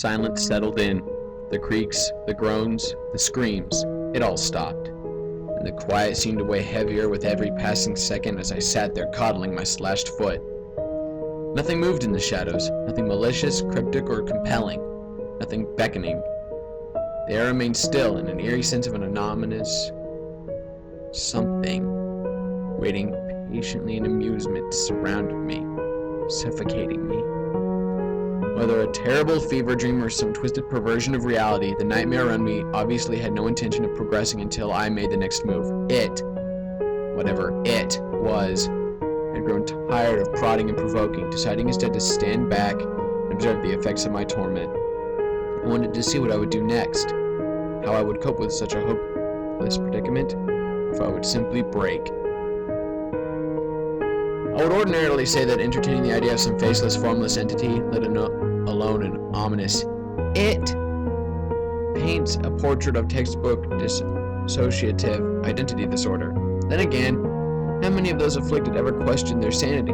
Silence settled in. The creaks, the groans, the screams, it all stopped. And the quiet seemed to weigh heavier with every passing second as I sat there coddling my slashed foot. Nothing moved in the shadows, nothing malicious, cryptic, or compelling, nothing beckoning. The air remained still, and an eerie sense of an ominous something waiting patiently in amusement surrounded me, suffocating me. Whether a terrible fever dream or some twisted perversion of reality, the nightmare around me obviously had no intention of progressing until I made the next move. It, whatever it was, had grown tired of prodding and provoking, deciding instead to stand back and observe the effects of my torment. I wanted to see what I would do next, how I would cope with such a hopeless predicament, or if I would simply break. I would ordinarily say that entertaining the idea of some faceless, formless entity, let alone an ominous it, paints a portrait of textbook dissociative identity disorder. Then again, how many of those afflicted ever questioned their sanity?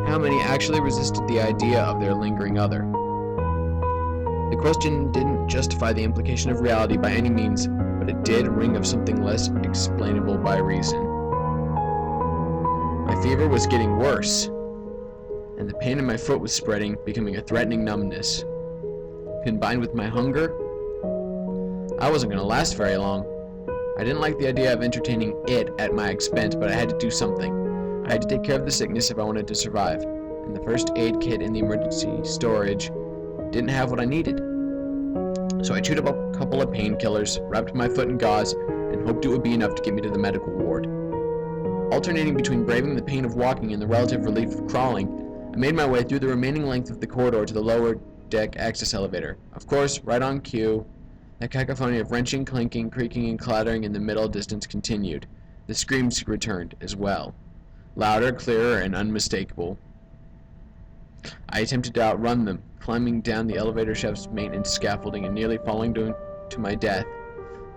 How many actually resisted the idea of their lingering other? The question didn't justify the implication of reality by any means, but it did ring of something less explainable by reason. My fever was getting worse, and the pain in my foot was spreading, becoming a threatening numbness. Combined with my hunger, I wasn't going to last very long. I didn't like the idea of entertaining it at my expense, but I had to do something. I had to take care of the sickness if I wanted to survive, and the first aid kit in the emergency storage didn't have what I needed. So I chewed up a couple of painkillers, wrapped my foot in gauze, and hoped it would be enough to get me to the medical ward. Alternating between braving the pain of walking and the relative relief of crawling, I made my way through the remaining length of the corridor to the lower deck access elevator. Of course, right on cue, the cacophony of wrenching, clinking, creaking, and clattering in the middle distance continued. The screams returned as well, louder, clearer, and unmistakable. I attempted to outrun them, climbing down the elevator shaft's maintenance scaffolding and nearly falling to my death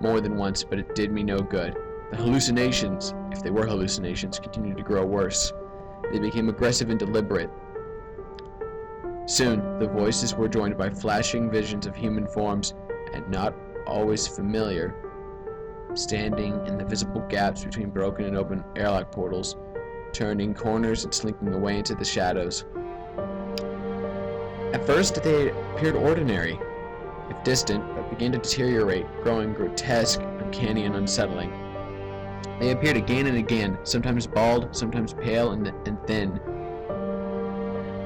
more than once, but it did me no good. The hallucinations, if they were hallucinations, continued to grow worse. They became aggressive and deliberate. Soon, the voices were joined by flashing visions of human forms, and not always familiar, standing in the visible gaps between broken and open airlock portals, turning corners and slinking away into the shadows. At first, they appeared ordinary, if distant, but began to deteriorate, growing grotesque, uncanny, and unsettling. They appeared again and again, sometimes bald, sometimes pale and thin,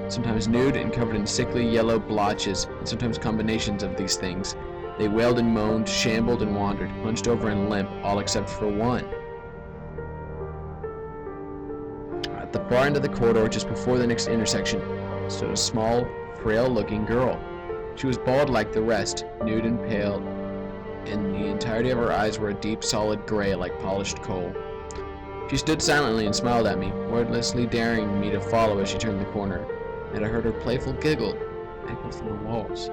sometimes nude and covered in sickly yellow blotches, and sometimes combinations of these things. They wailed and moaned, shambled and wandered, hunched over and limp, all except for one. At the far end of the corridor, just before the next intersection, stood a small, frail-looking girl. She was bald like the rest, nude and pale, and the entirety of her eyes were a deep, solid gray like polished coal. She stood silently and smiled at me, wordlessly daring me to follow as she turned the corner, and I heard her playful giggle echo from the walls.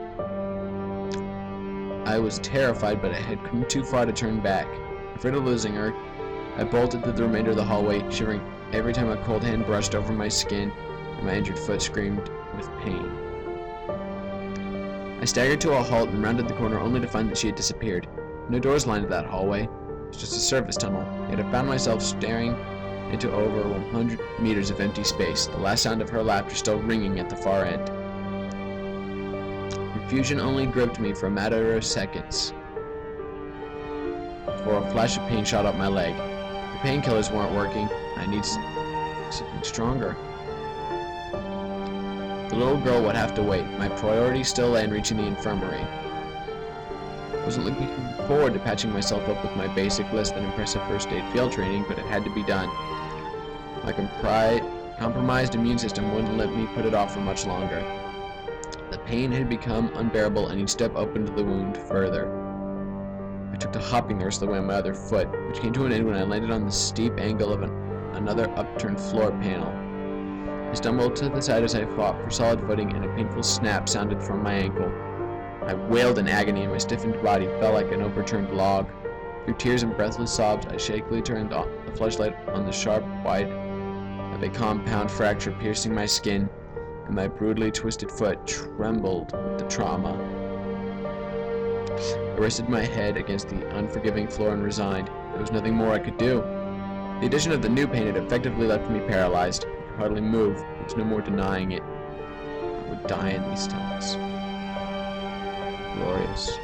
I was terrified, but I had come too far to turn back. Afraid of losing her, I bolted through the remainder of the hallway, shivering every time a cold hand brushed over my skin and my injured foot screamed with pain. I staggered to a halt and rounded the corner only to find that she had disappeared. No doors lined that hallway. It was just a service tunnel, yet I found myself staring into over 100 meters of empty space, the last sound of her laughter still ringing at the far end. Confusion only gripped me for a matter of seconds, before a flash of pain shot up my leg. The painkillers weren't working. I needed something stronger. The little girl would have to wait. My priority still lay in reaching the infirmary. I wasn't looking forward to patching myself up with my basic less than impressive first aid field training, but it had to be done. My compromised immune system wouldn't let me put it off for much longer. The pain had become unbearable, and each step opened the wound further. I took to hopping the rest of the way on my other foot, which came to an end when I landed on the steep angle of another upturned floor panel. I stumbled to the side as I fought for solid footing, and a painful snap sounded from my ankle. I wailed in agony, and my stiffened body felt like an overturned log. Through tears and breathless sobs, I shakily turned the flashlight on the sharp white of a compound fracture piercing my skin, and my brutally twisted foot trembled with the trauma. I rested my head against the unforgiving floor and resigned. There was nothing more I could do. The addition of the new pain had effectively left me paralyzed. I could hardly move. There was no more denying it. I would die in these tunnels. Glorious.